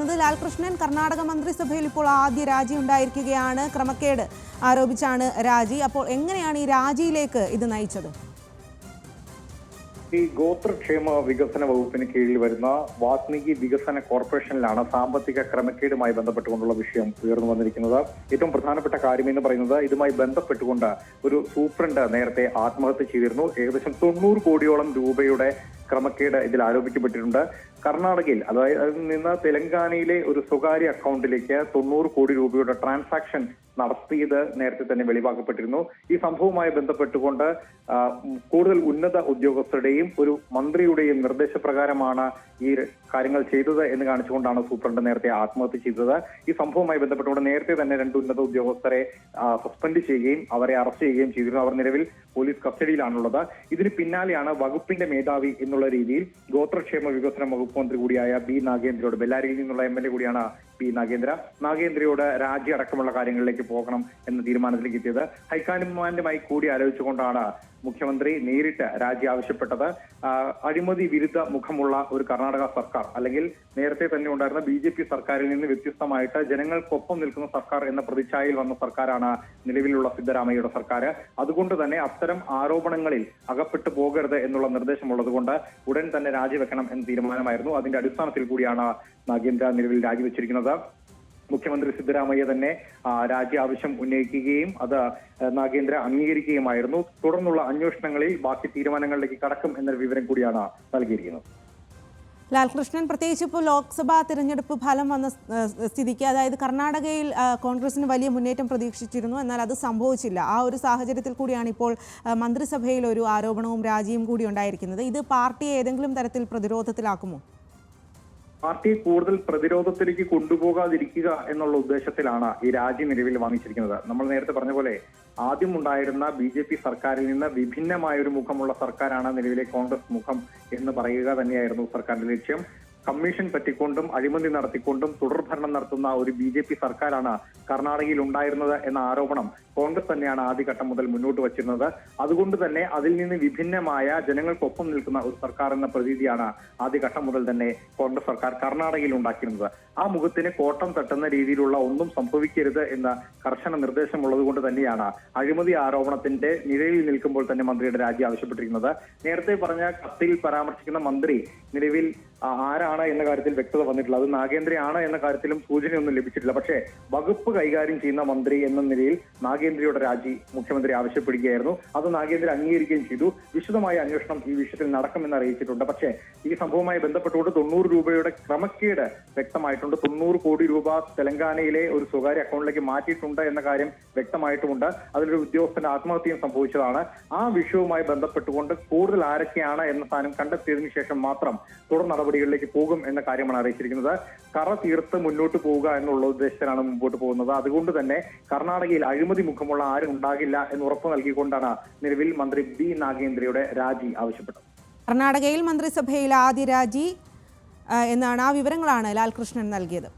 ചേരുന്നത്. ലാൽകൃഷ്ണൻ, കർണാടക മന്ത്രിസഭയിൽ ഇപ്പോൾ ആദ്യ രാജി ഉണ്ടായിരിക്കുകയാണ്. ക്രമക്കേട് ആരോപിച്ചാണ് രാജി. അപ്പോൾ എങ്ങനെയാണ് ഈ രാജിയിലേക്ക് ഇത് നയിച്ചത്? ഈ ഗോത്രക്ഷേമ വികസന വകുപ്പിന് കീഴിൽ വരുന്ന വാത്മീകി വികസന കോർപ്പറേഷനിലാണ് സാമ്പത്തിക ക്രമക്കേടുമായി ബന്ധപ്പെട്ടുകൊണ്ടുള്ള വിഷയം ഉയർന്നു വന്നിരിക്കുന്നത്. ഏറ്റവും പ്രധാനപ്പെട്ട കാര്യം എന്ന് പറയുന്നത്, ഇതുമായി ബന്ധപ്പെട്ടുകൊണ്ട് ഒരു സൂപ്രണ്ട് നേരത്തെ ആത്മഹത്യ ചെയ്തിരുന്നു. ഏകദേശം 90 കോടിയോളം രൂപയുടെ ക്രമക്കേട് ഇതിൽ ആരോപിക്കപ്പെട്ടിട്ടുണ്ട്. കർണാടകയിൽ, അതായത് നിന്ന് തെലങ്കാനയിലെ ഒരു സ്വകാര്യ അക്കൗണ്ടിലേക്ക് 90 കോടി രൂപയുടെ ട്രാൻസാക്ഷൻ നടത്തിയത് നേരത്തെ തന്നെ വെളിവാക്കപ്പെട്ടിരുന്നു. ഈ സംഭവവുമായി ബന്ധപ്പെട്ടുകൊണ്ട് കൂടുതൽ ഉന്നത ഉദ്യോഗസ്ഥരുടെയും ഒരു മന്ത്രിയുടെയും നിർദ്ദേശപ്രകാരമാണ് ഈ കാര്യങ്ങൾ ചെയ്തത് എന്ന് കാണിച്ചുകൊണ്ടാണ് സൂപ്രണ്ട് നേരത്തെ ആത്മഹത്യ ചെയ്തത്. ഈ സംഭവവുമായി ബന്ധപ്പെട്ടുകൊണ്ട് നേരത്തെ തന്നെ 2 ഉന്നത ഉദ്യോഗസ്ഥരെ സസ്പെൻഡ് ചെയ്യുകയും അവരെ അറസ്റ്റ് ചെയ്യുകയും ചെയ്തിരുന്നു. അവർ നിലവിൽ പോലീസ് കസ്റ്റഡിയിലാണുള്ളത്. ഇതിന് പിന്നാലെയാണ് വകുപ്പിന്റെ മേധാവി എന്നുള്ള രീതിയിൽ ഗോത്രക്ഷേമ വികസന വകുപ്പ് മന്ത്രി കൂടിയായ ബി നാഗേന്ദ്രയോട്, ബെല്ലാരിയിൽ നിന്നുള്ള MLA കൂടിയാണ് ബി നാഗേന്ദ്രയോട് രാജി അടക്കമുള്ള കാര്യങ്ങളിലേക്ക് പോകണം എന്ന തീരുമാനത്തിലേക്ക് എത്തിയത്. ഹൈക്കമാൻഡുമായി കൂടി ആലോചിച്ചുകൊണ്ടാണ് മുഖ്യമന്ത്രി നേരിട്ട് രാജി ആവശ്യപ്പെട്ടത്. അഴിമതി വിരുദ്ധ മുഖമുള്ള ഒരു കർണാടക സർക്കാർ, അല്ലെങ്കിൽ നേരത്തെ തന്നെ ഉണ്ടായിരുന്ന BJP സർക്കാരിൽ നിന്ന് വ്യത്യസ്തമായിട്ട് ജനങ്ങൾക്കൊപ്പം നിൽക്കുന്ന സർക്കാർ എന്ന പ്രതിച്ഛായയിൽ വന്ന സർക്കാരാണ് നിലവിലുള്ള സിദ്ധരാമയ്യയുടെ സർക്കാർ. അതുകൊണ്ട് തന്നെ അത്തരം ആരോപണങ്ങളിൽ അകപ്പെട്ടു പോകരുത് എന്നുള്ള നിർദ്ദേശമുള്ളത് കൊണ്ട് ഉടൻ തന്നെ രാജിവെക്കണം എന്ന തീരുമാനമായിരുന്നു. അതിന്റെ അടിസ്ഥാനത്തിൽ കൂടിയാണ് നാഗേന്ദ്ര നിലവിൽ രാജിവെച്ചിരിക്കുന്നത്. മുഖ്യമന്ത്രി സിദ്ധരാമയ്യ തന്നെ രാജി ആവശ്യം ഉന്നയിക്കുകയും അത് നാഗേന്ദ്ര അംഗീകരിക്കുകയുമായിരുന്നു. തുടർന്നുള്ള അന്വേഷണങ്ങളിൽ ബാക്കി തീരുമാനങ്ങളിലേക്ക് കടക്കും എന്നൊരു വിവരം കൂടിയാണ് നൽകിയിരിക്കുന്നത്. ലാൽകൃഷ്ണൻ, പ്രത്യേകിച്ച് ഇപ്പോൾ ലോക്സഭാ തിരഞ്ഞെടുപ്പ് ഫലം വന്ന സ്ഥിതിക്ക്, അതായത് കർണാടകയിൽ കോൺഗ്രസിന് വലിയ മുന്നേറ്റം പ്രതീക്ഷിച്ചിരുന്നു, എന്നാൽ അത് സംഭവിച്ചില്ല. ആ ഒരു സാഹചര്യത്തിൽ കൂടിയാണ് ഇപ്പോൾ മന്ത്രിസഭയിൽ ഒരു ആരോപണവും രാജിയും കൂടി ഉണ്ടായിരിക്കുന്നത്. ഇത് പാർട്ടിയെ ഏതെങ്കിലും തരത്തിൽ പ്രതിരോധത്തിലാക്കുമോ? പാർട്ടിയെ കൂടുതൽ പ്രതിരോധത്തിലേക്ക് കൊണ്ടുപോകാതിരിക്കുക എന്നുള്ള ഉദ്ദേശത്തിലാണ് ഈ രാജി നിലവിൽ വാങ്ങിച്ചിരിക്കുന്നത്. നമ്മൾ നേരത്തെ പറഞ്ഞ പോലെ ആദ്യം ഉണ്ടായിരുന്ന BJP സർക്കാരിൽ നിന്ന് വിഭിന്നമായ ഒരു മുഖമുള്ള സർക്കാരാണ് നിലവിലെ കോൺഗ്രസ് മുഖം എന്ന് പറയുക തന്നെയായിരുന്നു സർക്കാരിന്റെ ലക്ഷ്യം. കമ്മീഷൻ പറ്റിക്കൊണ്ടും അഴിമതി നടത്തിക്കൊണ്ടും തുടർഭരണം നടത്തുന്ന ഒരു BJP സർക്കാരാണ് കർണാടകയിൽ ഉണ്ടായിരുന്നത് എന്ന ആരോപണം കോൺഗ്രസ് തന്നെയാണ് ആദ്യഘട്ടം മുതൽ മുന്നോട്ട് വച്ചിരുന്നത്. അതുകൊണ്ട് തന്നെ അതിൽ നിന്ന് വിഭിന്നമായ ജനങ്ങൾക്കൊപ്പം നിൽക്കുന്ന ഒരു സർക്കാർ എന്ന പ്രതീതിയാണ് ആദ്യഘട്ടം മുതൽ തന്നെ കോൺഗ്രസ് സർക്കാർ കർണാടകയിൽ ഉണ്ടാക്കിയിരുന്നത്. ആ മുഖത്തിന് കോട്ടം തട്ടുന്ന രീതിയിലുള്ള ഒന്നും സംഭവിക്കരുത് എന്ന കർശന നിർദ്ദേശമുള്ളത് കൊണ്ട് തന്നെയാണ് അഴിമതി ആരോപണത്തിന്റെ നിഴലിൽ നിൽക്കുമ്പോൾ തന്നെ മന്ത്രിയുടെ രാജി ആവശ്യപ്പെട്ടിരിക്കുന്നത്. നേരത്തെ പറഞ്ഞ കത്തിൽ പരാമർശിക്കുന്ന മന്ത്രി നിലവിൽ ആരാണ് എന്ന കാര്യത്തിൽ വ്യക്തത വന്നിട്ടില്ല. അത് നാഗേന്ദ്രയാണ് എന്ന കാര്യത്തിലും സൂചനയൊന്നും ലഭിച്ചിട്ടില്ല. പക്ഷേ വകുപ്പ് കൈകാര്യം ചെയ്യുന്ന മന്ത്രി എന്ന നിലയിൽ നാഗേന്ദ്രയുടെ രാജി മുഖ്യമന്ത്രി ആവശ്യപ്പെടുകയായിരുന്നു. അത് നാഗേന്ദ്ര അംഗീകരിക്കുകയും ചെയ്തു. വിശദമായ അന്വേഷണം ഈ വിഷയത്തിൽ നടക്കുമെന്ന് അറിയിച്ചിട്ടുണ്ട്. പക്ഷേ ഈ സംഭവവുമായി ബന്ധപ്പെട്ടുകൊണ്ട് 90 രൂപയുടെ ക്രമക്കേട് വ്യക്തമായിട്ടുണ്ട്. 90 കോടി രൂപ തെലങ്കാനയിലെ ഒരു സ്വകാര്യ അക്കൗണ്ടിലേക്ക് മാറ്റിയിട്ടുണ്ട് എന്ന കാര്യം വ്യക്തമായിട്ടുമുണ്ട്. അതിലൊരു ഉദ്യോഗസ്ഥന്റെ ആത്മഹത്യയും സംഭവിച്ചതാണ്. ആ വിഷയവുമായി ബന്ധപ്പെട്ടുകൊണ്ട് കൂടുതൽ ആരൊക്കെയാണ് എന്ന സ്ഥാനം കണ്ടെത്തിയതിനു ശേഷം മാത്രം തുടർ നടപടികളിലേക്ക് പോകും എന്ന കാര്യമാണ് അറിയിച്ചിരിക്കുന്നത്. കറ തീർത്ത് മുന്നോട്ട് പോവുക എന്നുള്ള ഉദ്ദേശത്തിലാണ് മുമ്പോട്ട് പോകുന്നത്. അതുകൊണ്ട് തന്നെ കർണാടകയിൽ അഴിമതി മുഖമുള്ള ആരും ഉണ്ടാകില്ല എന്ന് ഉറപ്പ് നൽകിക്കൊണ്ടാണ് നിലവിൽ മന്ത്രി ബി നാഗേന്ദ്രയുടെ രാജി ആവശ്യപ്പെട്ടത്. കർണാടകയിൽ മന്ത്രിസഭയിൽ ആദ്യ രാജി എന്നാണ് ആ വിവരങ്ങളാണ് ലാൽകൃഷ്ണൻ നൽകിയത്.